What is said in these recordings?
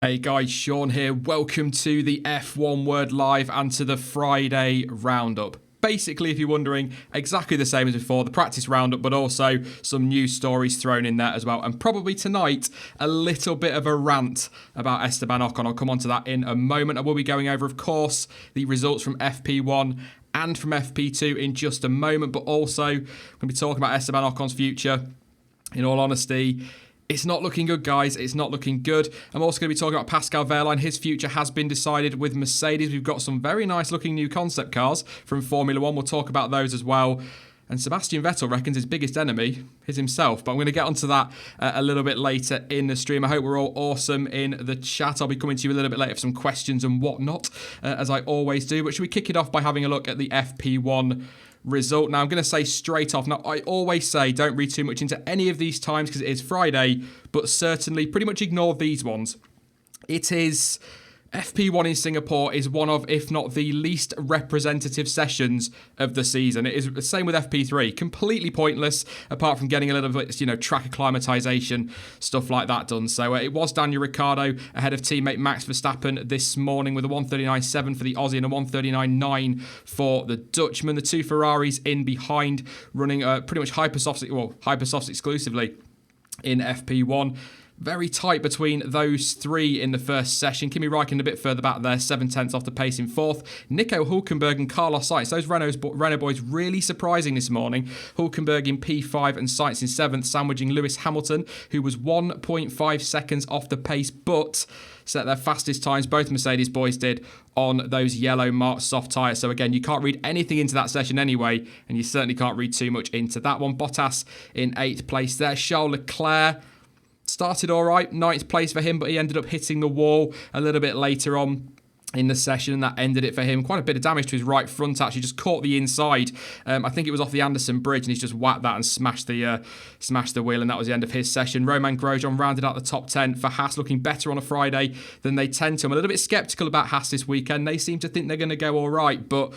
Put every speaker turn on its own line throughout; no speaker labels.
Hey guys, Sean here. Welcome to the F1 Word Live and to the Friday roundup. Basically, if you're wondering, exactly the same as before, the practice roundup, but also some news stories thrown in there as well. And probably tonight, a little bit of a rant about Esteban Ocon. I'll come on to that in a moment. I will be going over, of course, the results from FP1 and from FP2 in just a moment, but also I'm going to be talking about Esteban Ocon's future. In all honesty, it's not looking good, guys. It's not looking good. I'm also going to be talking about Pascal Wehrlein. His future has been decided with Mercedes. We've got some very nice looking new concept cars from Formula 1. We'll talk about those as well. And Sebastian Vettel reckons his biggest enemy is himself. But I'm going to get onto that a little bit later in the stream. I hope we're all awesome in the chat. I'll be coming to you a little bit later for some questions and whatnot, as I always do. But should we kick it off by having a look at the FP1 result? Now, I'm going to say straight off, now I always say don't read too much into any of these times because it is Friday, but certainly pretty much ignore these ones. It is FP1 in Singapore is one of, if not the least representative sessions of the season. It is the same with FP3. Completely pointless, apart from getting a little bit, track acclimatization, stuff like that done. So it was Daniel Ricciardo ahead of teammate Max Verstappen this morning with a 1:39.7 for the Aussie and a 1:39.9 for the Dutchman. The two Ferraris in behind, running pretty much Hypersoft exclusively in FP1. Very tight between those three in the first session. Kimi Räikkönen a bit further back there, 7/10 off the pace in fourth. Nico Hülkenberg and Carlos Sainz, those Renault boys really surprising this morning. Hülkenberg in P5 and Sainz in 7th, sandwiching Lewis Hamilton, who was 1.5 seconds off the pace, but set their fastest times, both Mercedes boys did, on those yellow marked soft tyres. So again, you can't read anything into that session anyway, and you certainly can't read too much into that one. Bottas in 8th place there. Charles Leclerc started all right, 9th place for him, but he ended up hitting the wall a little bit later on in the session, and that ended it for him. Quite a bit of damage to his right front, actually, just caught the inside. I think it was off the Anderson Bridge, and he's just whacked that and smashed the wheel, and that was the end of his session. Romain Grosjean rounded out the top 10 for Haas, looking better on a Friday than they tend to. I'm a little bit sceptical about Haas this weekend. They seem to think they're going to go all right, but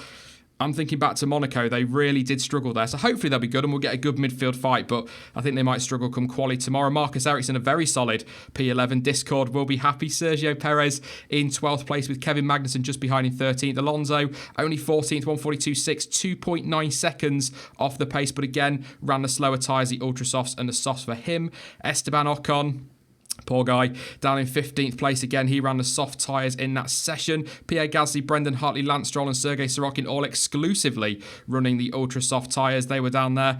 I'm thinking back to Monaco. They really did struggle there. So hopefully they'll be good and we'll get a good midfield fight. But I think they might struggle come quali tomorrow. Marcus Ericsson, a very solid P11. Discord will be happy. Sergio Perez in 12th place with Kevin Magnussen just behind in 13th. Alonso only 14th, 1:42.6, 2.9 seconds off the pace. But again, ran the slower tyres, the ultra softs and the softs for him. Esteban Ocon, poor guy, down in 15th place again. He ran the soft tyres in that session. Pierre Gasly, Brendan Hartley, Lance Stroll and Sergei Sorokin all exclusively running the ultra soft tyres. They were down there.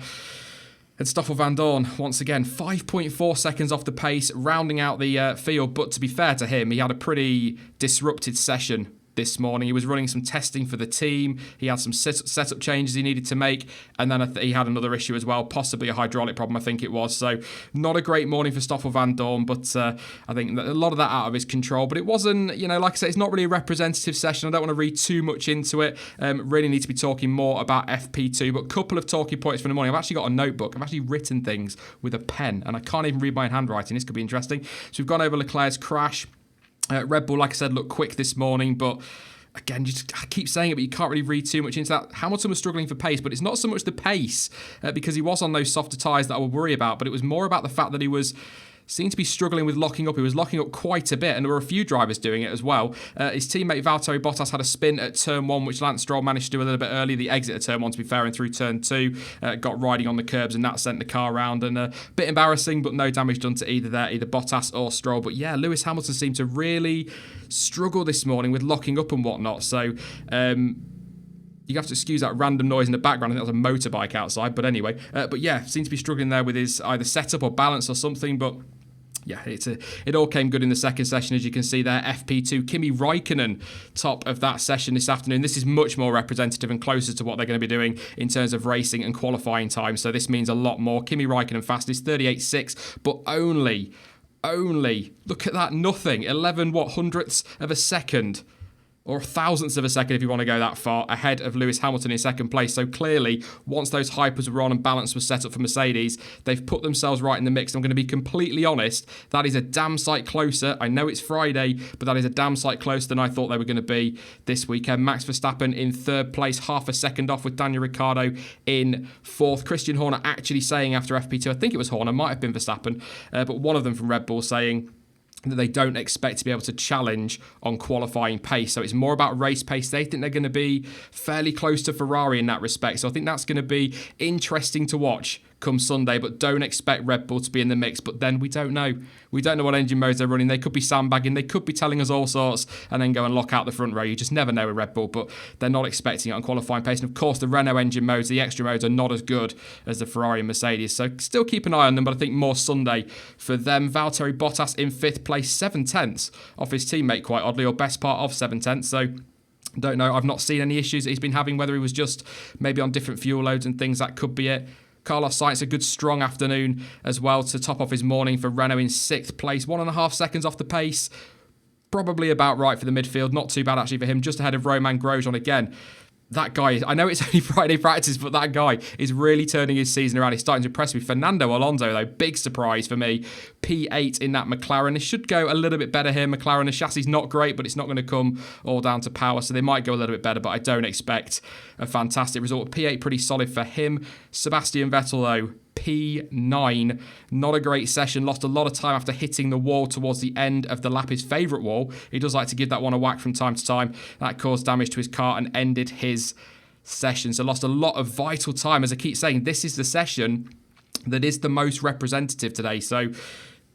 And Stoffel Van Dorn, once again, 5.4 seconds off the pace, rounding out the field. But to be fair to him, he had a pretty disrupted session this morning. He was running some testing for the team. He had some setup changes he needed to make. And then he had another issue as well, possibly a hydraulic problem, I think it was. So not a great morning for Stoffel Van Dorn, but I think a lot of that out of his control. But it wasn't, like I said, it's not really a representative session. I don't want to read too much into it. Really need to be talking more about FP2. But a couple of talking points from the morning. I've actually got a notebook. I've actually written things with a pen, and I can't even read my own handwriting. This could be interesting. So we've gone over Leclerc's crash. Red Bull, like I said, looked quick this morning, but again, I keep saying it, but you can't really read too much into that. Hamilton was struggling for pace, but it's not so much the pace, because he was on those softer tyres that I would worry about, but it was more about the fact that he seemed to be struggling with locking up. He was locking up quite a bit, and there were a few drivers doing it as well. His teammate Valtteri Bottas had a spin at turn 1, which Lance Stroll managed to do a little bit early. The exit at turn 1, to be fair, and through turn 2, got riding on the curbs, and that sent the car around. And a bit embarrassing, but no damage done to either Bottas or Stroll. But yeah, Lewis Hamilton seemed to really struggle this morning with locking up and whatnot. So you have to excuse that random noise in the background. I think that was a motorbike outside. But anyway, but yeah, seems to be struggling there with his either setup or balance or something. But yeah, it all came good in the second session, as you can see there. FP2, Kimi Räikkönen, top of that session this afternoon. This is much more representative and closer to what they're going to be doing in terms of racing and qualifying time. So this means a lot more. Kimi Räikkönen fastest, 38.6, but only, look at that, nothing. 11 hundredths of a second, or thousandths of a second if you want to go that far, ahead of Lewis Hamilton in second place. So clearly, once those hypers were on and balance was set up for Mercedes, they've put themselves right in the mix. I'm going to be completely honest, that is a damn sight closer. I know it's Friday, but that is a damn sight closer than I thought they were going to be this weekend. Max Verstappen in third place, half a second off, with Daniel Ricciardo in fourth. Christian Horner actually saying after FP2, I think it was Horner, might have been Verstappen, but one of them from Red Bull saying that they don't expect to be able to challenge on qualifying pace. So it's more about race pace. They think they're going to be fairly close to Ferrari in that respect. So I think that's going to be interesting to watch come Sunday, but don't expect Red Bull to be in the mix. But then we don't know. We don't know what engine modes they're running. They could be sandbagging. They could be telling us all sorts and then go and lock out the front row. You just never know with Red Bull, but they're not expecting it on qualifying pace. And of course, the Renault engine modes, the extra modes, are not as good as the Ferrari and Mercedes. So still keep an eye on them, but I think more Sunday for them. Valtteri Bottas in 5th place, 7/10 off his teammate, quite oddly, or best part of 7/10. So don't know. I've not seen any issues that he's been having, whether he was just maybe on different fuel loads and things. That could be it. Carlos Sainz, a good strong afternoon as well to top off his morning for Renault in 6th place. 1.5 seconds off the pace. Probably about right for the midfield. Not too bad actually for him. Just ahead of Romain Grosjean again. That guy, I know it's only Friday practice, but that guy is really turning his season around. He's starting to impress me. Fernando Alonso, though, big surprise for me. P8 in that McLaren. It should go a little bit better here. McLaren, the chassis is not great, but it's not going to come all down to power, so they might go a little bit better, but I don't expect a fantastic result. P8 pretty solid for him. Sebastian Vettel, though, P9. Not a great session. Lost a lot of time after hitting the wall towards the end of the lap, his favourite wall. He does like to give that one a whack from time to time. That caused damage to his car and ended his session. So lost a lot of vital time. As I keep saying, this is the session that is the most representative today. So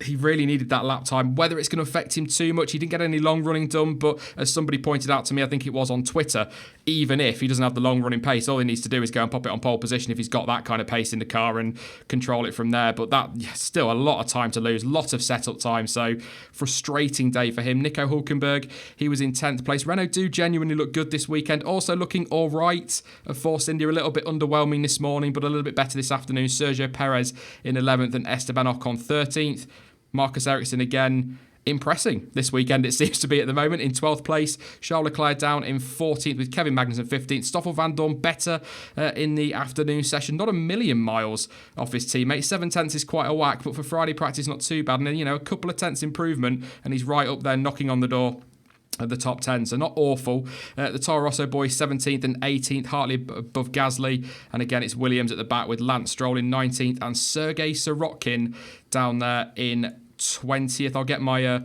he really needed that lap time. Whether it's going to affect him too much, he didn't get any long running done, but as somebody pointed out to me, I think it was on Twitter, even if he doesn't have the long running pace, all he needs to do is go and pop it on pole position if he's got that kind of pace in the car and control it from there. But that, still a lot of time to lose, lot of setup time, so frustrating day for him. Nico Hülkenberg, he was in 10th place. Renault do genuinely look good this weekend, also looking all right. Of Force India, a little bit underwhelming this morning, but a little bit better this afternoon. Sergio Perez in 11th and Esteban Ocon 13th. Marcus Ericsson again impressing this weekend, it seems to be at the moment, in 12th place. Charles Leclerc down in 14th with Kevin Magnussen 15th. Stoffel Van Dorn better in the afternoon session. Not a million miles off his teammate. 7/10 is quite a whack, but for Friday practice, not too bad. And then, a couple of tenths improvement, and he's right up there knocking on the door at the top 10, so not awful. The Toro Rosso boys 17th and 18th, hardly above Gasly, and again it's Williams at the back with Lance Stroll in 19th and Sergei Sorokin down there in 20th. I'll get my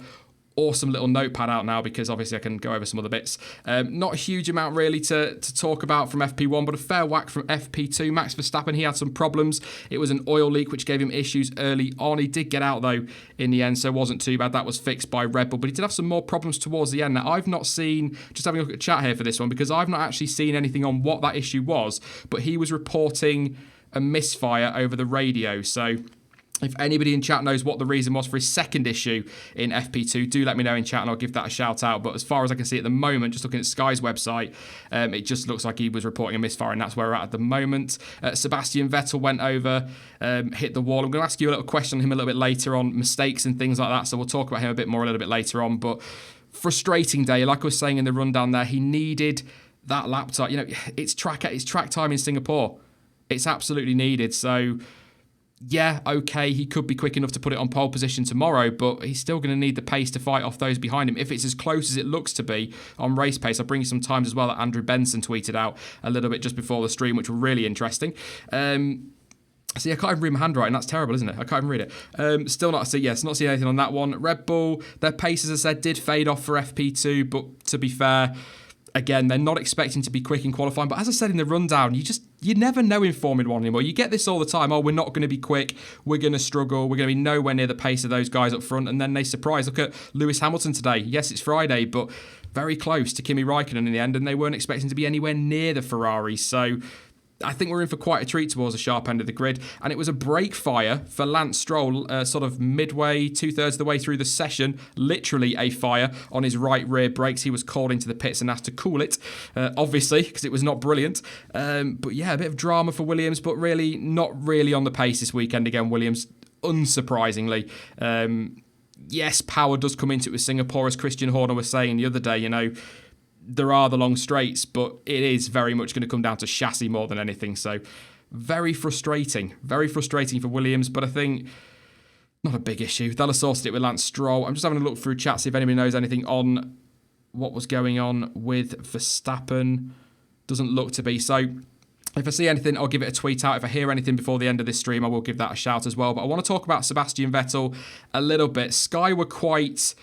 awesome little notepad out now because obviously I can go over some other bits. Not a huge amount really to talk about from FP1, but a fair whack from FP2. Max Verstappen, he had some problems. It was an oil leak which gave him issues early on. He did get out though in the end, so it wasn't too bad. That was fixed by Red Bull, but he did have some more problems towards the end. Now I've not seen, just having a look at chat here for this one, because I've not actually seen anything on what that issue was, but he was reporting a misfire over the radio. So if anybody in chat knows what the reason was for his second issue in FP2, do let me know in chat and I'll give that a shout out. But as far as I can see at the moment, just looking at Sky's website, it just looks like he was reporting a misfire, and that's where we're at the moment. Sebastian Vettel went over, hit the wall. I'm going to ask you a little question on him a little bit later on, mistakes and things like that, so we'll talk about him a bit more a little bit later on. But frustrating day, like I was saying in the rundown there, he needed that lap time. It's track time in Singapore. It's absolutely needed, so yeah, okay, he could be quick enough to put it on pole position tomorrow, but he's still going to need the pace to fight off those behind him. If it's as close as it looks to be on race pace, I'll bring you some times as well that Andrew Benson tweeted out a little bit just before the stream, which were really interesting. See, I can't even read my handwriting. That's terrible, isn't it? I can't even read it. Still not seeing anything on that one. Red Bull, their pace, as I said, did fade off for FP2, but to be fair, again, they're not expecting to be quick in qualifying. But as I said in the rundown, you never know in Formula 1 anymore. You get this all the time. Oh, we're not going to be quick. We're going to struggle. We're going to be nowhere near the pace of those guys up front. And then they surprise. Look at Lewis Hamilton today. Yes, it's Friday, but very close to Kimi Raikkonen in the end. And they weren't expecting to be anywhere near the Ferrari. So I think we're in for quite a treat towards the sharp end of the grid. And it was a brake fire for Lance Stroll, sort of midway, 2/3 of the way through the session. Literally a fire on his right rear brakes. He was called into the pits and asked to cool it, obviously, because it was not brilliant. But yeah, a bit of drama for Williams, but really not really on the pace this weekend again, Williams, unsurprisingly. Yes, power does come into it with Singapore, as Christian Horner was saying the other day, there are the long straights, but it is very much going to come down to chassis more than anything. So very frustrating for Williams, but I think not a big issue. They'll have sorted it with Lance Stroll. I'm just having a look through chat, see if anybody knows anything on what was going on with Verstappen. Doesn't look to be. So If I see anything, I'll give it a tweet out. If I hear anything before the end of this stream, I will give that a shout as well. But I want to talk about Sebastian Vettel a little bit. Sky were quite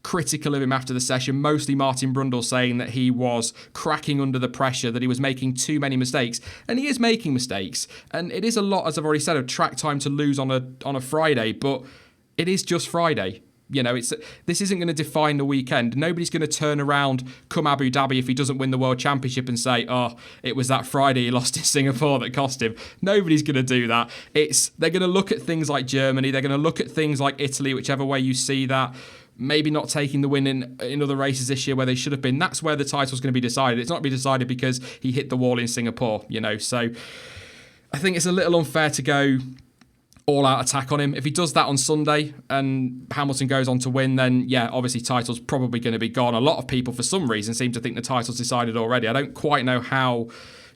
critical of him after the session, mostly Martin Brundle saying that he was cracking under the pressure, that he was making too many mistakes. And he is making mistakes. And it is a lot, as I've already said, of track time to lose on a Friday. But it is just Friday. You know, this isn't going to define the weekend. Nobody's going to turn around come Abu Dhabi if he doesn't win the World Championship and say, oh, it was that Friday he lost in Singapore that cost him. Nobody's going to do that. They're going to look at things like Germany. They're going to look at things like Italy, whichever way you see that. Maybe not taking the win in other races this year where they should have been. That's where the title's going to be decided. It's not going to be decided because he hit the wall in Singapore, you know. So I think it's a little unfair to go all-out attack on him. If he does that on Sunday and Hamilton goes on to win, then yeah, obviously title's probably going to be gone. A lot of people, for some reason, seem to think the title's decided already. I don't quite know how.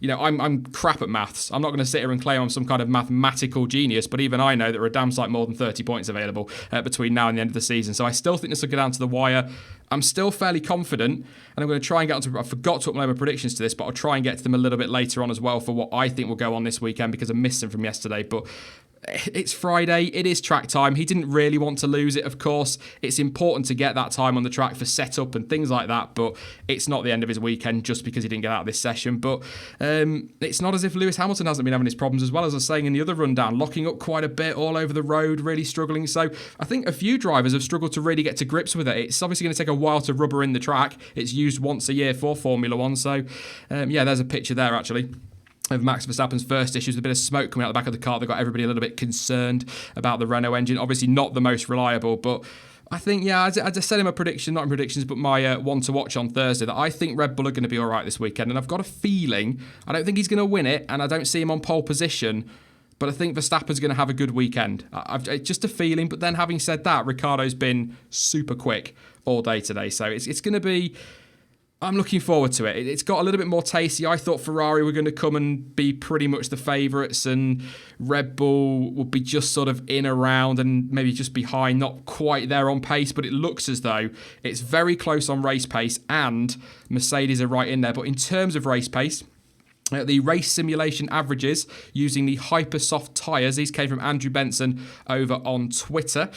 You know, I'm crap at maths. I'm not going to sit here and claim I'm some kind of mathematical genius, but even I know that there are a damn sight more than 30 points available between now and the end of the season. So I still think this will go down to the wire. I'm still fairly confident, and I'm going to try and get onto. I forgot to upload my predictions to this, but I'll try and get to them a little bit later on as well for what I think will go on this weekend because I missed them from yesterday. But it's Friday. It is track time. He didn't really want to lose it, of course. It's important to get that time on the track for setup and things like that, but it's not the end of his weekend just because he didn't get out of this session. But it's not as if Lewis Hamilton hasn't been having his problems as well, as I was saying in the other rundown, locking up quite a bit all over the road, really struggling. So I think a few drivers have struggled to really get to grips with it. It's obviously going to take a while to rubber in the track. It's used once a year for Formula One. So yeah, there's a picture there actually of Max Verstappen's first issues, a bit of smoke coming out the back of the car that got everybody a little bit concerned about the Renault engine. Obviously not the most reliable, but I think, yeah, I just said in my prediction, not in predictions, but my one to watch on Thursday, that I think Red Bull are going to be all right this weekend. And I've got a feeling, I don't think he's going to win it, and I don't see him on pole position, but I think Verstappen's going to have a good weekend. It's just a feeling, but then having said that, Ricciardo's been super quick all day today. So it's going to be... I'm looking forward to it. It's got a little bit more tasty. I thought Ferrari were going to come and be pretty much the favourites, and Red Bull would be just sort of in around and maybe just behind, not quite there on pace, but it looks as though it's very close on race pace, and Mercedes are right in there. But in terms of race pace, the race simulation averages using the Hypersoft tyres. These came from Andrew Benson over on Twitter.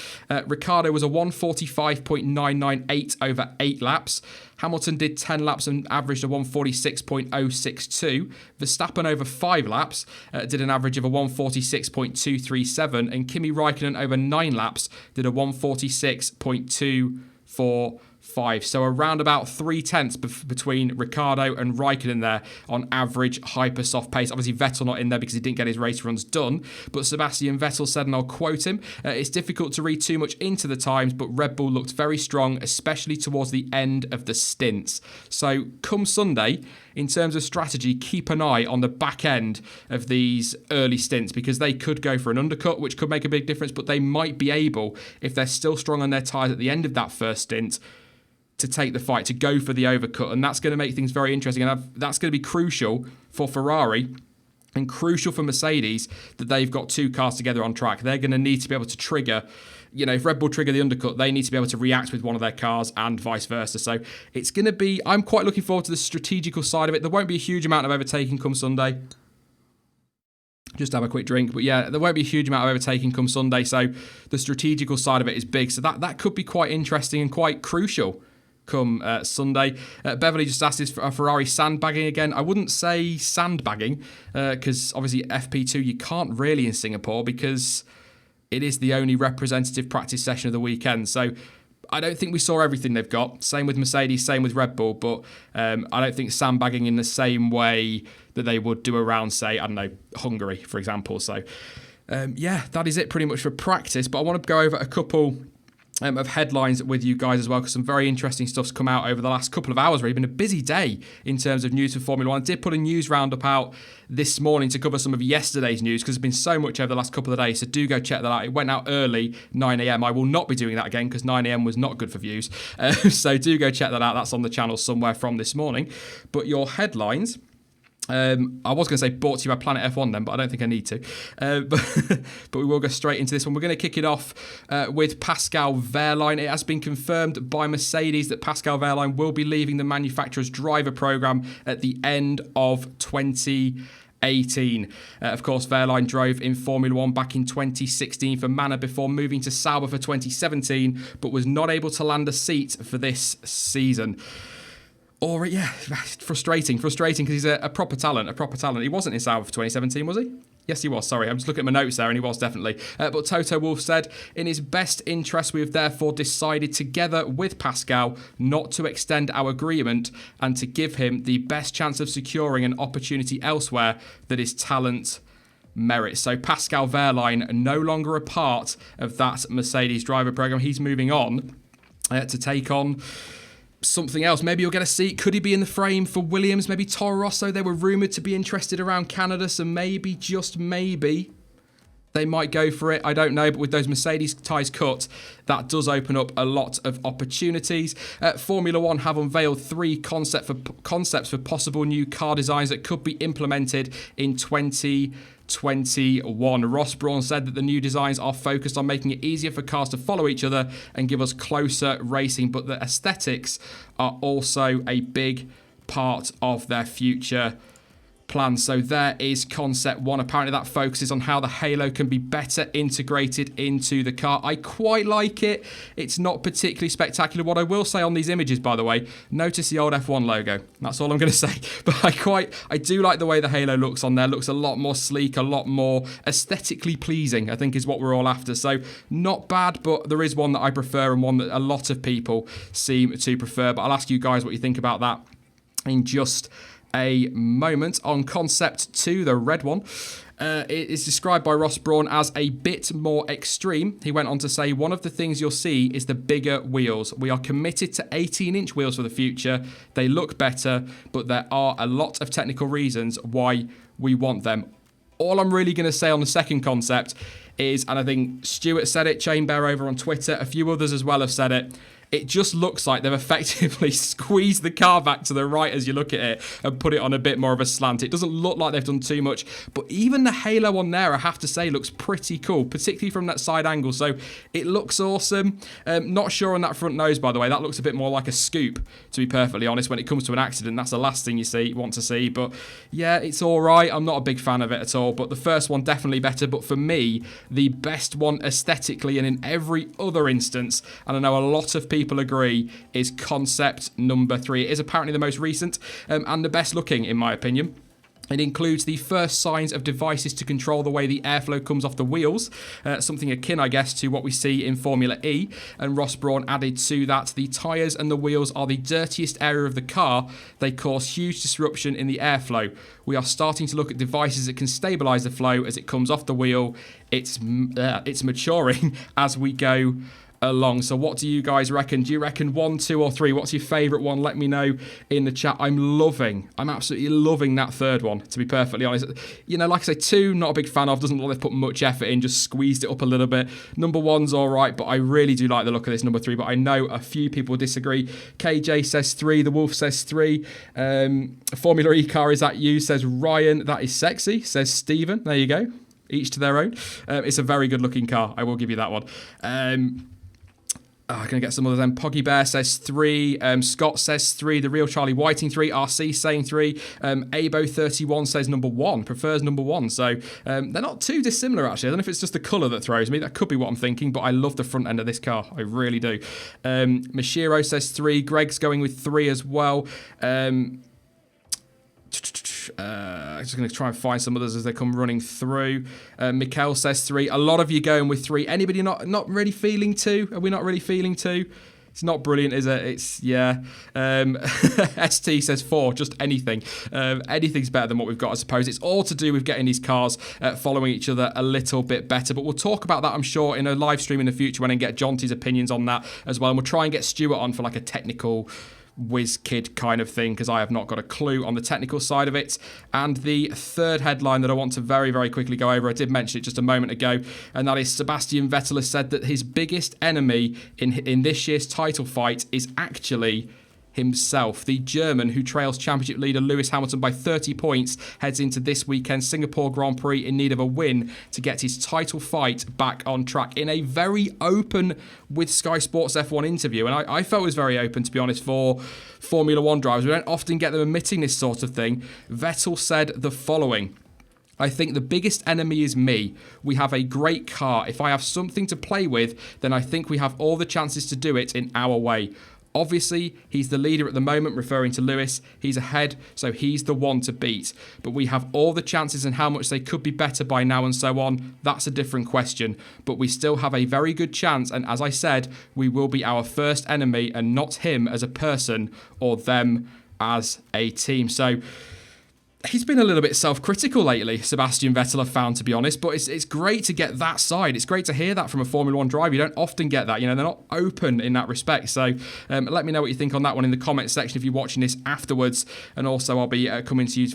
Ricciardo was a 145.998 over 8 laps. Hamilton did 10 laps and averaged a 146.062. Verstappen over 5 laps did an average of a 146.237. And Kimi Raikkonen over 9 laps did a 146.245. So around about 0.3 between Ricciardo and Raikkonen there on average hyper-soft pace. Obviously Vettel not in there because he didn't get his race runs done. But Sebastian Vettel said, and I'll quote him, it's difficult to read too much into the times, but Red Bull looked very strong, especially towards the end of the stints. So come Sunday, in terms of strategy, keep an eye on the back end of these early stints because they could go for an undercut, which could make a big difference, but they might be able, if they're still strong on their tyres at the end of that first stint, to take the fight, to go for the overcut. And that's going to make things very interesting. And that's going to be crucial for Ferrari and crucial for Mercedes that they've got two cars together on track. They're going to need to be able to trigger, you know, if Red Bull trigger the undercut, they need to be able to react with one of their cars and vice versa. So it's going to be, I'm quite looking forward to the strategical side of it. There won't be a huge amount of overtaking come Sunday. Just have a quick drink. But yeah, there won't be a huge amount of overtaking come Sunday. So the strategical side of it is big. So that could be quite interesting and quite crucial come Sunday. Beverly just asked, is Ferrari sandbagging again? I wouldn't say sandbagging because obviously FP2 you can't really in Singapore because it is the only representative practice session of the weekend. So I don't think we saw everything they've got. Same with Mercedes, same with Red Bull, but I don't think sandbagging in the same way that they would do around, say, I don't know, Hungary, for example. So yeah, that is it pretty much for practice. But I want to go over a couple of headlines with you guys as well, because some very interesting stuff's come out over the last couple of hours. Really been a busy day in terms of news for Formula One. I did put a news roundup out this morning to cover some of yesterday's news because there's been so much over the last couple of days, so do go check that out. It went out early, 9 a.m. I will not be doing that again because 9 a.m. was not good for views, so do go check that out. That's on the channel somewhere from this morning. But your headlines, I was going to say brought to you by Planet F1 then, but I don't think I need to. But we will go straight into this one. We're going to kick it off with Pascal Wehrlein. It has been confirmed by Mercedes that Pascal Wehrlein will be leaving the manufacturer's driver program at the end of 2018. 18. Of course, Wehrlein drove in Formula 1 back in 2016 for Manor before moving to Sauber for 2017, but was not able to land a seat for this season. Or, yeah, frustrating because he's a proper talent. He wasn't in Sauber for 2017, was he? Yes, he was. Sorry, I'm just looking at my notes there, and he was definitely. But Toto Wolff said, in his best interest, we have therefore decided together with Pascal not to extend our agreement and to give him the best chance of securing an opportunity elsewhere that his talent merits. So Pascal Wehrlein no longer a part of that Mercedes driver program. He's moving on to take on something else. Maybe you'll get a seat. Could he be in the frame for Williams? Maybe Toro Rosso. They were rumoured to be interested around Canada, so maybe, just maybe, they might go for it. I don't know, but with those Mercedes ties cut, that does open up a lot of opportunities. Formula One have unveiled 3 concepts for possible new car designs that could be implemented in 2021. Ross Brawn said that the new designs are focused on making it easier for cars to follow each other and give us closer racing, but the aesthetics are also a big part of their future plans. So there is concept 1. Apparently that focuses on how the halo can be better integrated into the car. I quite like it. It's not particularly spectacular. What I will say on these images, by the way, notice the old F1 logo. That's all I'm going to say. But I do like the way the halo looks on there. It looks a lot more sleek, a lot more aesthetically pleasing, I think is what we're all after. So not bad, but there is one that I prefer and one that a lot of people seem to prefer. But I'll ask you guys what you think about that in just a moment. On concept 2, the red one, it is described by Ross Brawn as a bit more extreme. He went on to say, one of the things you'll see is the bigger wheels. We are committed to 18-inch wheels for the future. They look better, but there are a lot of technical reasons why we want them. All I'm really going to say on the second concept is, and I think Stuart said it, Chainbear over on Twitter, a few others as well have said it, it just looks like they've effectively squeezed the car back to the right as you look at it and put it on a bit more of a slant. It doesn't look like they've done too much, but even the halo on there, I have to say, looks pretty cool, particularly from that side angle. So it looks awesome. Not sure on that front nose, by the way. That looks a bit more like a scoop, to be perfectly honest. When it comes to an accident, that's the last thing you want to see. But yeah, it's all right. I'm not a big fan of it at all, but the first one definitely better. But for me, the best one aesthetically and in every other instance, and I know a lot of people agree, is concept number 3. It is apparently the most recent and the best looking, in my opinion. It includes the first signs of devices to control the way the airflow comes off the wheels, something akin, I guess, to what we see in Formula E. And Ross Brawn added to that, the tyres and the wheels are the dirtiest area of the car. They cause huge disruption in the airflow. We are starting to look at devices that can stabilise the flow as it comes off the wheel. It's maturing as we go along. So what do you guys reckon? Do you reckon 1, 2 or 3? What's your favourite one? Let me know in the chat. I'm absolutely loving that third one, to be perfectly honest. You know, like I say, 2, not a big fan of. Doesn't look like they've put much effort in, just squeezed it up a little bit. Number 1's all right, but I really do like the look of this number 3, but I know a few people disagree. KJ says 3, the Wolf says 3. Formula E car, is that you? Says Ryan. That is sexy, says Stephen. There you go. Each to their own. It's a very good looking car. I will give you that one. I'm going to get some others then. Poggy Bear says 3. Scott says 3. The Real Charlie Whiting 3. RC saying 3. Abo31 says number 1. Prefers number 1. So they're not too dissimilar, actually. I don't know if it's just the colour that throws me. That could be what I'm thinking, but I love the front end of this car. I really do. Mashiro says 3. Greg's going with 3 as well. I'm just going to try and find some others as they come running through. Mikkel says 3. A lot of you going with 3. Anybody not really feeling 2? Are we not really feeling 2? It's not brilliant, is it? It's, yeah. ST says 4, just anything. Anything's better than what we've got, I suppose. It's all to do with getting these cars following each other a little bit better. But we'll talk about that, I'm sure, in a live stream in the future when I get Jonty's opinions on that as well. And we'll try and get Stuart on for like a technical whiz kid kind of thing, because I have not got a clue on the technical side of it. And the third headline that I want to very, very quickly go over, I did mention it just a moment ago, and that is Sebastian Vettel has said that his biggest enemy in this year's title fight is actually himself. The German, who trails championship leader Lewis Hamilton by 30 points, heads into this weekend's Singapore Grand Prix in need of a win to get his title fight back on track. In a very open with Sky Sports F1 interview, and I felt it was very open, to be honest, for Formula One drivers. We don't often get them admitting this sort of thing. Vettel said the following: I think the biggest enemy is me. We have a great car. If I have something to play with, then I think we have all the chances to do it in our way. Obviously, he's the leader at the moment, referring to Lewis. He's ahead, so he's the one to beat. But we have all the chances, and how much they could be better by now and so on, that's a different question. But we still have a very good chance, and as I said, we will be our first enemy and not him as a person or them as a team. So he's been a little bit self-critical lately, Sebastian Vettel, I've found, to be honest, but it's great to get that side. It's great to hear that from a Formula 1 driver. You don't often get that. They're not open in that respect. So let me know what you think on that one in the comments section if you're watching this afterwards. And also I'll be coming to you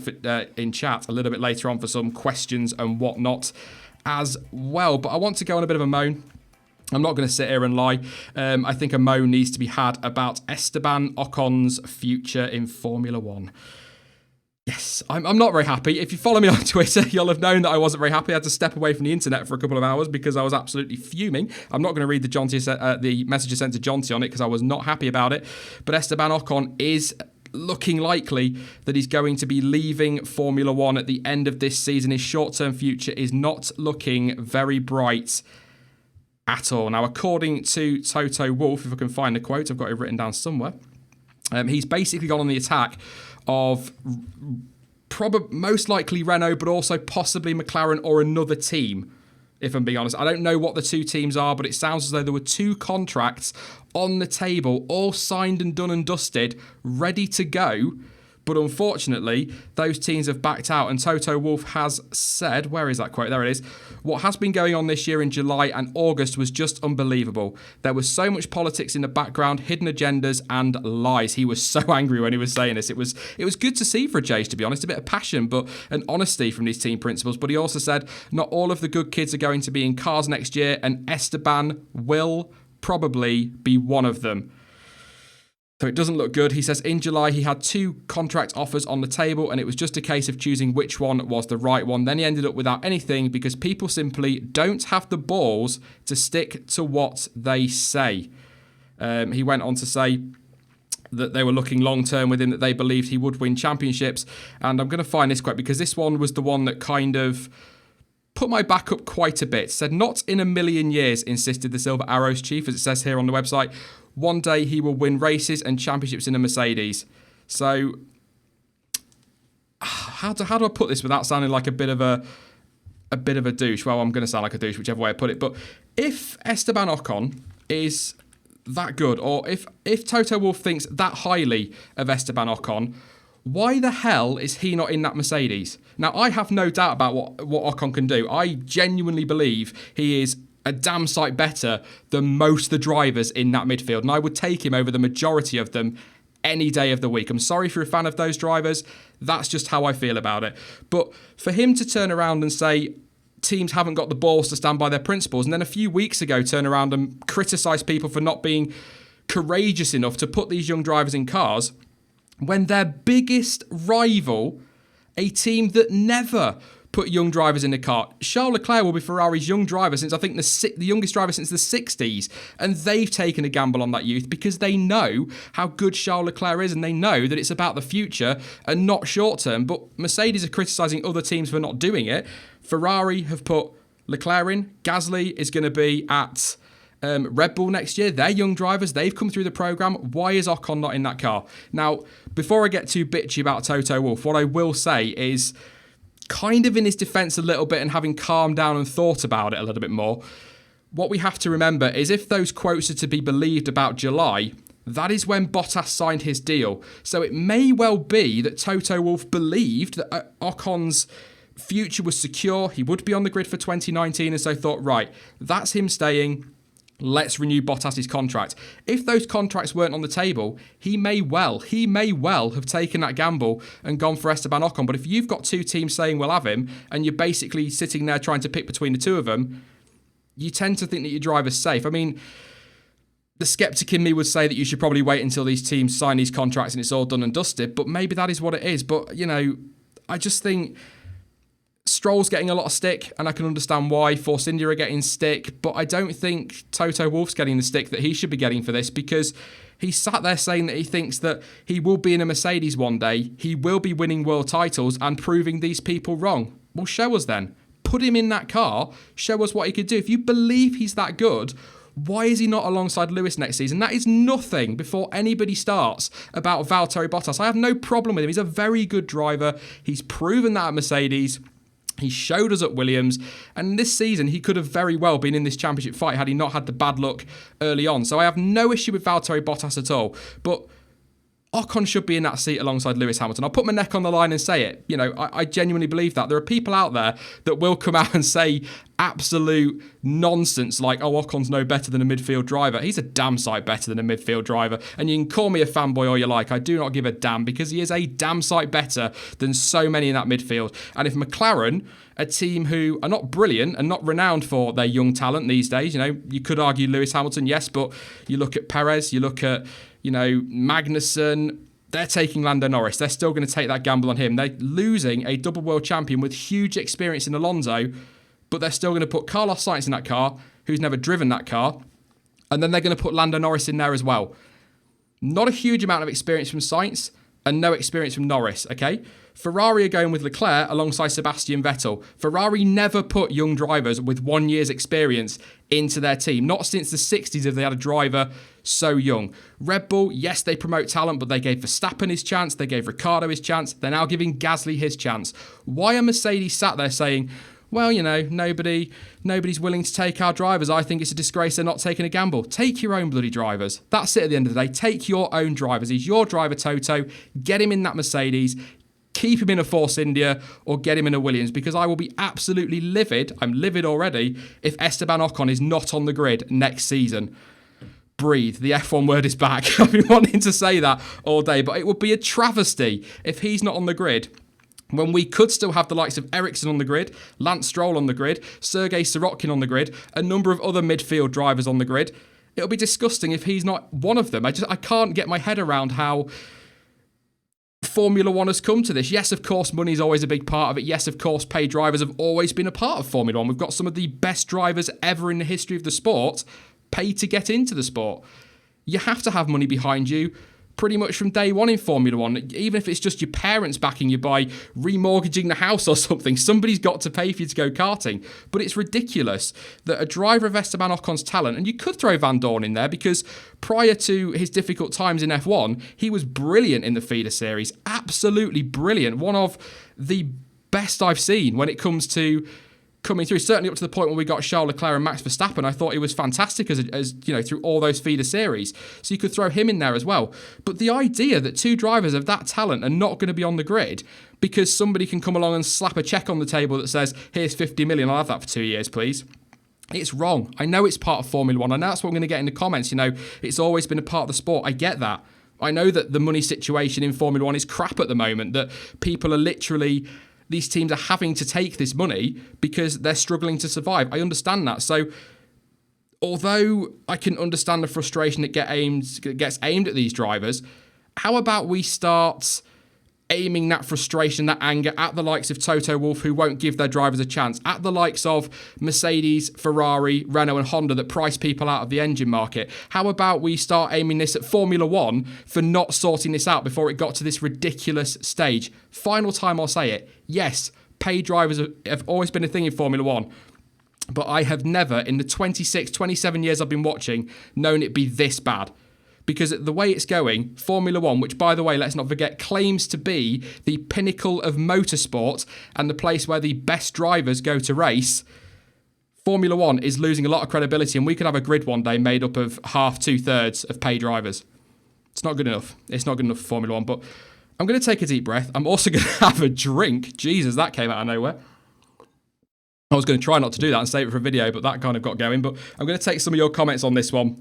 in chat a little bit later on for some questions and whatnot as well. But I want to go on a bit of a moan. I'm not going to sit here and lie. I think a moan needs to be had about Esteban Ocon's future in Formula 1. Yes, I'm not very happy. If you follow me on Twitter, you'll have known that I wasn't very happy. I had to step away from the internet for a couple of hours because I was absolutely fuming. I'm not going to read the messages sent to Jonty on it because I was not happy about it. But Esteban Ocon is looking likely that he's going to be leaving Formula 1 at the end of this season. His short-term future is not looking very bright at all. Now, according to Toto Wolff, if I can find the quote, I've got it written down somewhere, he's basically gone on the attack of most likely Renault, but also possibly McLaren or another team, if I'm being honest. I don't know what the two teams are, but it sounds as though there were two contracts on the table, all signed and done and dusted, ready to go. But unfortunately, those teams have backed out, and Toto Wolff has said, where is that quote? There it is. What has been going on this year in July and August was just unbelievable. There was so much politics in the background, hidden agendas and lies. He was so angry when he was saying this. It was good to see for Jace, to be honest, a bit of passion, but an honesty from these team principals. But he also said, not all of the good kids are going to be in cars next year, and Esteban will probably be one of them. So it doesn't look good. He says in July he had two contract offers on the table and it was just a case of choosing which one was the right one. Then he ended up without anything because people simply don't have the balls to stick to what they say. He went on to say that they were looking long-term with him, that they believed he would win championships. And I'm going to find this quote because this one was the one that kind of put my back up quite a bit. Said, not in a million years, insisted the Silver Arrows chief, as it says here on the website. One day he will win races and championships in a Mercedes. So, how do I put this without sounding like a bit of a douche? Well, I'm going to sound like a douche, whichever way I put it. But if Esteban Ocon is that good, or if Toto Wolff thinks that highly of Esteban Ocon, why the hell is he not in that Mercedes? Now, I have no doubt about what Ocon can do. I genuinely believe he is a damn sight better than most of the drivers in that midfield, and I would take him over the majority of them any day of the week. I'm sorry if you're a fan of those drivers. That's just how I feel about it. But for him to turn around and say teams haven't got the balls to stand by their principles, and then a few weeks ago turn around and criticise people for not being courageous enough to put these young drivers in cars, when their biggest rival, a team that never put young drivers in the car. Charles Leclerc will be Ferrari's young driver since, I think, the youngest driver since the 60s. And they've taken a gamble on that youth because they know how good Charles Leclerc is and they know that it's about the future and not short term. But Mercedes are criticising other teams for not doing it. Ferrari have put Leclerc in. Gasly is going to be at Red Bull next year. They're young drivers. They've come through the programme. Why is Ocon not in that car? Now, before I get too bitchy about Toto Wolff, what I will say is, kind of in his defence a little bit and having calmed down and thought about it a little bit more, what we have to remember is if those quotes are to be believed about July, that is when Bottas signed his deal. So it may well be that Toto Wolff believed that Ocon's future was secure, he would be on the grid for 2019, and so thought, right, that's him staying, let's renew Bottas's contract. If those contracts weren't on the table, he may well have taken that gamble and gone for Esteban Ocon. But if you've got two teams saying we'll have him, and you're basically sitting there trying to pick between the two of them, you tend to think that your driver's safe. I mean, the skeptic in me would say that you should probably wait until these teams sign these contracts and it's all done and dusted, but maybe that is what it is. But, I just think Stroll's getting a lot of stick, and I can understand why. Force India are getting stick, but I don't think Toto Wolff's getting the stick that he should be getting for this, because he sat there saying that he thinks that he will be in a Mercedes one day, he will be winning world titles and proving these people wrong. Well, show us then. Put him in that car, show us what he could do. If you believe he's that good, why is he not alongside Lewis next season? That is nothing before anybody starts about Valtteri Bottas. I have no problem with him. He's a very good driver. He's proven that at Mercedes. He showed us at Williams, and this season he could have very well been in this championship fight had he not had the bad luck early on. So I have no issue with Valtteri Bottas at all. But Ocon should be in that seat alongside Lewis Hamilton. I'll put my neck on the line and say it. You know, I genuinely believe that. There are people out there that will come out and say absolute nonsense like, oh, Ocon's no better than a midfield driver. He's a damn sight better than a midfield driver. And you can call me a fanboy all you like. I do not give a damn, because he is a damn sight better than so many in that midfield. And if McLaren, a team who are not brilliant and not renowned for their young talent these days, you know, you could argue Lewis Hamilton, yes, but you look at Perez, you look at, you know, Magnussen, they're taking Lando Norris. They're still going to take that gamble on him. They're losing a double world champion with huge experience in Alonso, but they're still going to put Carlos Sainz in that car, who's never driven that car, and then they're going to put Lando Norris in there as well. Not a huge amount of experience from Sainz and no experience from Norris, okay? Ferrari are going with Leclerc alongside Sebastian Vettel. Ferrari never put young drivers with 1 year's experience into their team. Not since the 60s have they had a driver so young. Red Bull, yes, they promote talent, but they gave Verstappen his chance. They gave Ricciardo his chance. They're now giving Gasly his chance. Why are Mercedes sat there saying, well, you know, nobody's willing to take our drivers. I think it's a disgrace they're not taking a gamble. Take your own bloody drivers. That's it at the end of the day. Take your own drivers. He's your driver, Toto. Get him in that Mercedes. Keep him in a Force India or get him in a Williams, because I will be absolutely livid. I'm livid already if Esteban Ocon is not on the grid next season. Breathe. The F1 word is back. I've been wanting to say that all day, but it would be a travesty if he's not on the grid when we could still have the likes of Ericsson on the grid, Lance Stroll on the grid, Sergei Sirotkin on the grid, a number of other midfield drivers on the grid. It'll be disgusting if he's not one of them. I can't get my head around how Formula One has come to this. Yes, of course, money's always a big part of it. Yes, of course, paid drivers have always been a part of Formula One. We've got some of the best drivers ever in the history of the sport paid to get into the sport. You have to have money behind you pretty much from day one in Formula One, even if it's just your parents backing you by remortgaging the house or something. Somebody's got to pay for you to go karting. But it's ridiculous that a driver of Esteban Ocon's talent, and you could throw Van Dorn in there because prior to his difficult times in F1, he was brilliant in the feeder series. Absolutely brilliant. One of the best I've seen when it comes to coming through, certainly up to the point when we got Charles Leclerc and Max Verstappen. I thought he was fantastic as you know, through all those feeder series. So you could throw him in there as well. But the idea that two drivers of that talent are not going to be on the grid because somebody can come along and slap a check on the table that says, here's 50 million, I'll have that for 2 years, please. It's wrong. I know it's part of Formula One. I know that's what I'm going to get in the comments. You know, it's always been a part of the sport. I get that. I know that the money situation in Formula One is crap at the moment, that people are literally, these teams are having to take this money because they're struggling to survive. I understand that. So although I can understand the frustration that gets aimed at these drivers, how about we start aiming that frustration, that anger at the likes of Toto Wolff, who won't give their drivers a chance, at the likes of Mercedes, Ferrari, Renault and Honda that price people out of the engine market? How about we start aiming this at Formula One for not sorting this out before it got to this ridiculous stage? Final time I'll say it. Yes, paid drivers have always been a thing in Formula One, but I have never, in the 26, 27 years I've been watching, known it be this bad. Because the way it's going, Formula One, which, by the way, let's not forget, claims to be the pinnacle of motorsport and the place where the best drivers go to race, Formula One is losing a lot of credibility, and we could have a grid one day made up of half, 2/3 of paid drivers. It's not good enough. It's not good enough for Formula One, but I'm going to take a deep breath. I'm also going to have a drink. Jesus, that came out of nowhere. I was going to try not to do that and save it for a video, but that kind of got going. But I'm going to take some of your comments on this one.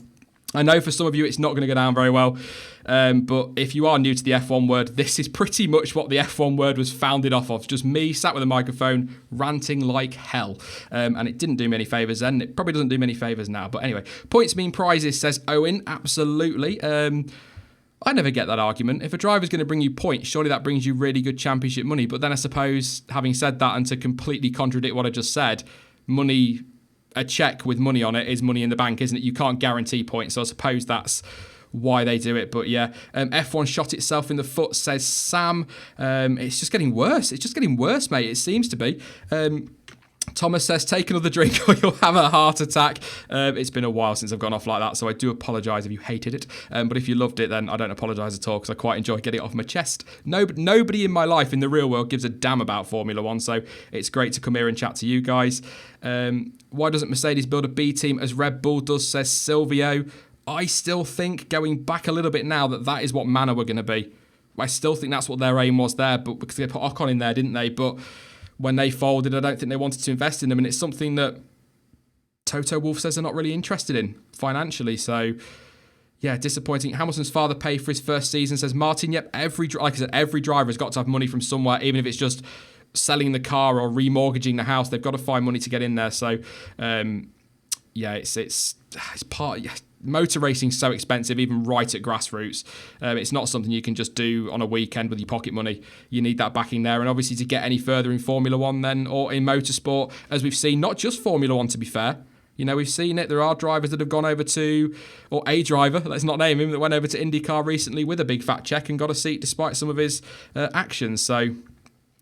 I know for some of you it's not going to go down very well, but if you are new to the F1 word, this is pretty much what the F1 word was founded off of. Just me sat with a microphone ranting like hell, and it didn't do me any favours then. It probably doesn't do me any favours now. But anyway, points mean prizes, says Owen. Absolutely. I never get that argument. If a driver's going to bring you points, surely that brings you really good championship money. But then I suppose, having said that, and to completely contradict what I just said, money, a cheque with money on it is money in the bank, isn't it? You can't guarantee points, so I suppose that's why they do it. But yeah, F1 shot itself in the foot, says Sam. It's just getting worse. It's just getting worse, mate. It seems to be. Thomas says, take another drink or you'll have a heart attack. It's been a while since I've gone off like that, so I do apologise if you hated it. But if you loved it, then I don't apologise at all, because I quite enjoy getting it off my chest. Nobody in my life in the real world gives a damn about Formula One, so it's great to come here and chat to you guys. Why doesn't Mercedes build a B team as Red Bull does, says Silvio. I still think, going back a little bit now, that is what Manor were going to be. I still think that's what their aim was there, but because they put Ocon in there, didn't they? But when they folded, I don't think they wanted to invest in them, and it's something that Toto Wolff says they're not really interested in financially. So, yeah, disappointing. Hamilton's father paid for his first season, says Martin. Yep, like I said, every driver has got to have money from somewhere, even if it's just selling the car or remortgaging the house. They've got to find money to get in there. So, yeah, it's part. Yeah, motor racing's so expensive, even right at grassroots. It's not something you can just do on a weekend with your pocket money. You need that backing there, and obviously to get any further in Formula One then, or in motorsport, as we've seen, not just Formula One to be fair. You know, we've seen it. There are drivers that have gone over to, or a driver, let's not name him, that went over to IndyCar recently with a big fat check and got a seat despite some of his actions. So,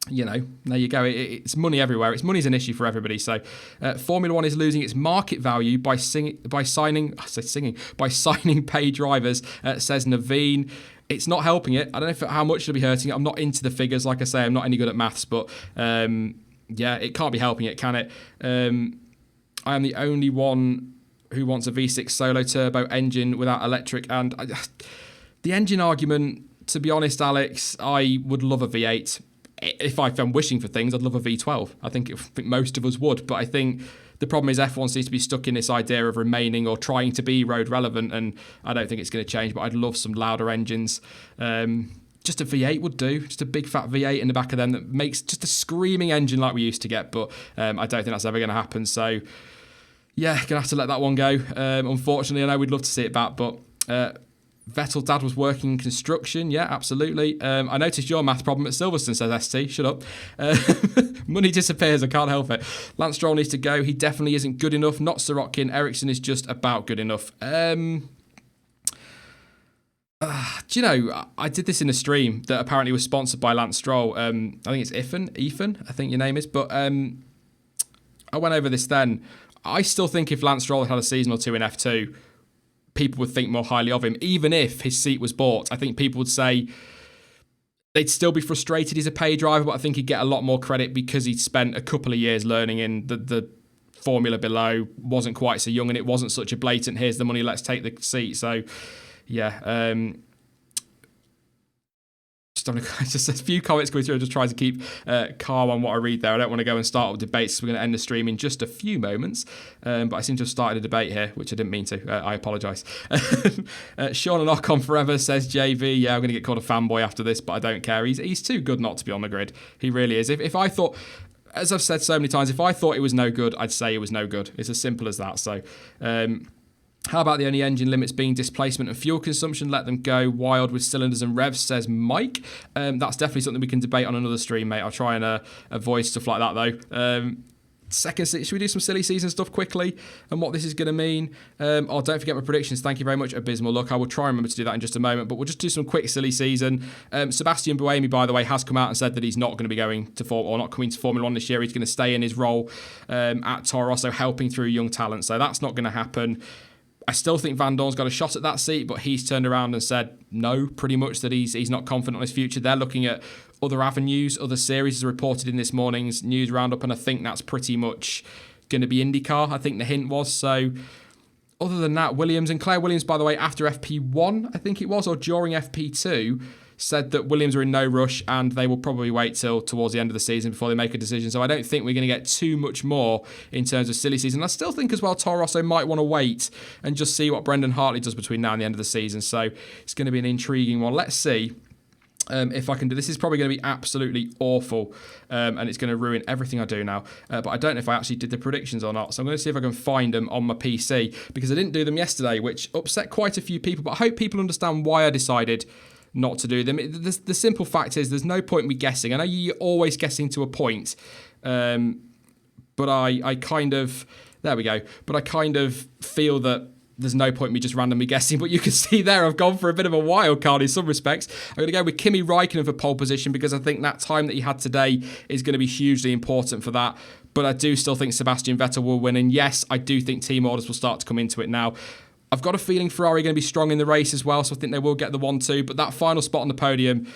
you know, there you go. It's money everywhere. Money's an issue for everybody. So, Formula One is losing its market value by signing paid drivers. Says Naveen. It's not helping it. I don't know how much it'll be hurting it. I'm not into the figures. Like I say, I'm not any good at maths, but yeah, it can't be helping it, can it? I am the only one who wants a V6 solo turbo engine without electric, and the engine argument. To be honest, Alex, I would love a V8. If I'm wishing for things, I'd love a V12. I think most of us would, but I think the problem is F1 seems to be stuck in this idea of remaining or trying to be road relevant, and I don't think it's going to change, but I'd love some louder engines. Just a V8 would do, just a big fat V8 in the back of them that makes just a screaming engine like we used to get, but I don't think that's ever going to happen. So, yeah, going to have to let that one go. Unfortunately, I know we'd love to see it back, but Vettel dad was working in construction. Yeah, absolutely. I noticed your math problem at Silverstone, says ST. Shut up. Money disappears. I can't help it. Lance Stroll needs to go. He definitely isn't good enough. Not Sirotkin. Ericsson is just about good enough. Do you know, I did this in a stream that apparently was sponsored by Lance Stroll. I think it's Ethan, I think your name is. But I went over this then. I still think if Lance Stroll had a season or two in F2, people would think more highly of him. Even if his seat was bought, I think people would say they'd still be frustrated he's a paid driver, but I think he'd get a lot more credit because he'd spent a couple of years learning in the formula below, wasn't quite so young, and it wasn't such a blatant, here's the money, let's take the seat. So, yeah, just a few comments going through. I'm just trying to keep calm on what I read there. I don't want to go and start up debates because we're going to end the stream in just a few moments. But I seem to have started a debate here, which I didn't mean to. I apologise. Sean and Ocon forever, says JV. Yeah, I'm going to get called a fanboy after this, but I don't care. He's too good not to be on the grid. He really is. If I thought, as I've said so many times, if I thought it was no good, I'd say it was no good. It's as simple as that. So, how about the only engine limits being displacement and fuel consumption? Let them go wild with cylinders and revs, says Mike. That's definitely something we can debate on another stream, mate. I'll try and avoid stuff like that, though. Should we do some silly season stuff quickly and what this is going to mean? Don't forget my predictions. Thank you very much, Abysmal. Look, I will try and remember to do that in just a moment, but we'll just do some quick silly season. Sebastian Buemi, by the way, has come out and said that he's not going to be going to not coming to Formula One this year. He's going to stay in his role at Toro Rosso, helping through young talent. So that's not going to happen. I still think Van Dorn's got a shot at that seat, but he's turned around and said no, pretty much, that he's not confident on his future. They're looking at other avenues, other series, as reported in this morning's news roundup, and I think that's pretty much going to be IndyCar, I think the hint was. So other than that, Williams, and Claire Williams, by the way, after FP1, I think it was, or during FP2, said that Williams are in no rush and they will probably wait till towards the end of the season before they make a decision. So I don't think we're going to get too much more in terms of silly season. I still think as well Toro Rosso might want to wait and just see what Brendan Hartley does between now and the end of the season. So it's going to be an intriguing one. Let's see if I can do. This is probably going to be absolutely awful and it's going to ruin everything I do now. But I don't know if I actually did the predictions or not. So I'm going to see if I can find them on my PC because I didn't do them yesterday, which upset quite a few people. But I hope people understand why I decided not to do them. The simple fact is there's no point me guessing. I know you're always guessing to a point, but I kind of, there we go, but I kind of feel that there's no point me just randomly guessing, but you can see there I've gone for a bit of a wild card in some respects. I'm going to go with Kimi Räikkönen for pole position because I think that time that he had today is going to be hugely important for that. But I do still think Sebastian Vettel will win. And yes, I do think team orders will start to come into it now. I've got a feeling Ferrari are going to be strong in the race as well, so I think they will get the 1-2. But that final spot on the podium,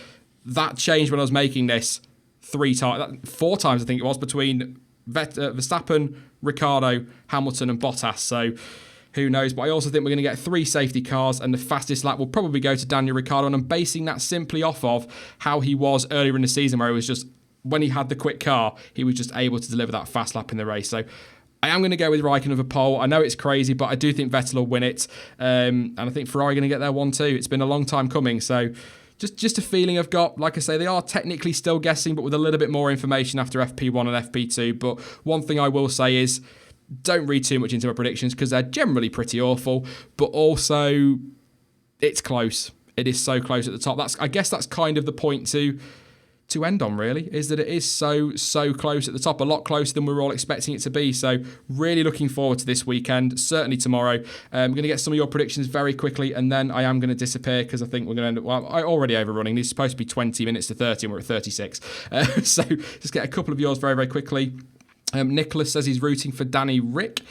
that changed when I was making this 4 times, I think it was, between Verstappen, Ricciardo, Hamilton and Bottas. So who knows? But I also think we're going to get 3 safety cars and the fastest lap will probably go to Daniel Ricciardo. And I'm basing that simply off of how he was earlier in the season, where he was just, when he had the quick car, he was just able to deliver that fast lap in the race. So I am going to go with Raikkonen for pole. I know it's crazy, but I do think Vettel will win it. And I think Ferrari are going to get their 1-2. It's been a long time coming. So just a feeling I've got. Like I say, they are technically still guessing, but with a little bit more information after FP1 and FP2. But one thing I will say is, don't read too much into my predictions because they're generally pretty awful, but also it's close. It is so close at the top. I guess that's kind of the point to end on, really, is that it is so close at the top, a lot closer than we were all expecting it to be. So really looking forward to this weekend, certainly tomorrow. I'm going to get some of your predictions very quickly, and then I am going to disappear because I think we're going to end up, well, I already overrunning. These are supposed to be 20 minutes to 30 and we're at 36. So just get a couple of yours very, very quickly. Nicholas says he's rooting for Danny Rick.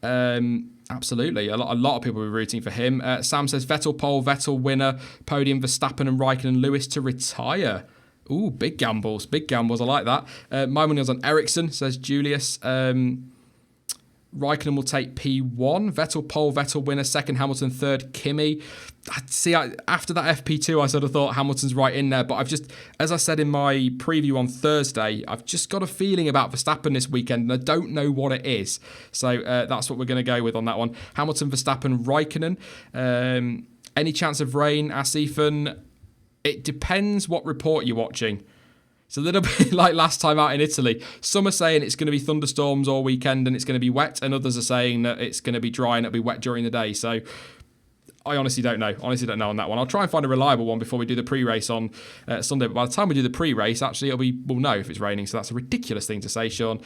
Absolutely. A lot of people will be rooting for him. Sam says Vettel pole, Vettel winner, podium Verstappen and Raikkonen and Lewis to retire. Ooh, big gambles. Big gambles. I like that. My money was on Ericsson, says Julius. Raikkonen will take P1. Vettel pole, Vettel winner. Second, Hamilton. Third, Kimi. See, after that FP2, I sort of thought Hamilton's right in there. But I've just, as I said in my preview on Thursday, I've just got a feeling about Verstappen this weekend, and I don't know what it is. So that's what we're going to go with on that one. Hamilton, Verstappen, Raikkonen. Any chance of rain, Asifan? It depends what report you're watching. It's a little bit like last time out in Italy. Some are saying it's going to be thunderstorms all weekend and it's going to be wet, and others are saying that it's going to be dry and it'll be wet during the day. So I honestly don't know. On that one. I'll try and find a reliable one before we do the pre-race on Sunday. But by the time we do the pre-race, actually, we'll know if it's raining. So that's a ridiculous thing to say, Sean.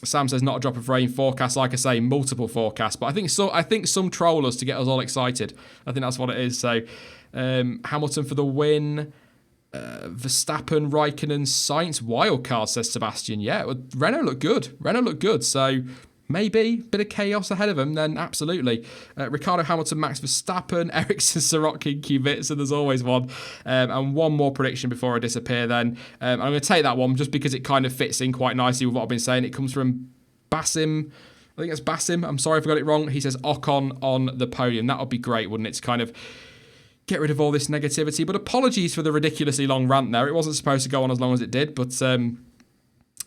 Sam says not a drop of rain forecast. Like I say, multiple forecasts. But I think some trollers to get us all excited. I think that's what it is. So Hamilton for the win. Verstappen, Raikkonen, Sainz, wildcard, says Sebastian. Yeah, Renault looked good. So maybe a bit of chaos ahead of him, then absolutely. Ricciardo, Hamilton, Max Verstappen, Ericsson, Sirotkin, Kubica, there's always one. And one more prediction before I disappear then. I'm going to take that one just because it kind of fits in quite nicely with what I've been saying. It comes from Basim. I think it's Basim. I'm sorry if I got it wrong. He says Ocon on the podium. That would be great, wouldn't it? To kind of get rid of all this negativity. But apologies for the ridiculously long rant there. It wasn't supposed to go on as long as it did, but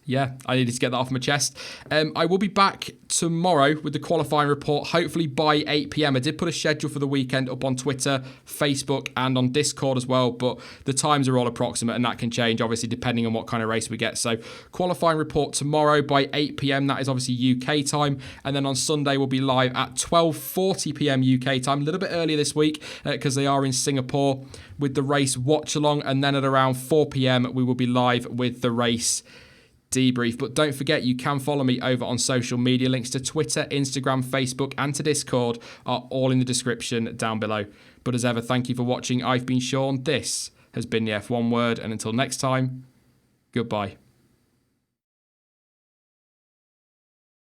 yeah, I needed to get that off my chest. I will be back tomorrow with the qualifying report, hopefully by 8 p.m. I did put a schedule for the weekend up on Twitter, Facebook, and on Discord as well, but the times are all approximate and that can change, obviously, depending on what kind of race we get. So qualifying report tomorrow by 8 p.m. That is obviously UK time. And then on Sunday, we'll be live at 12:40 p.m. UK time, a little bit earlier this week because they are in Singapore with the race Watchalong. And then at around 4 p.m, we will be live with the race debrief. But don't forget, you can follow me over on social media. Links to Twitter, Instagram, Facebook, and to Discord are all in the description down below. But as ever, thank you for watching. I've been Sean. This has been the F1 Word. And until next time, goodbye.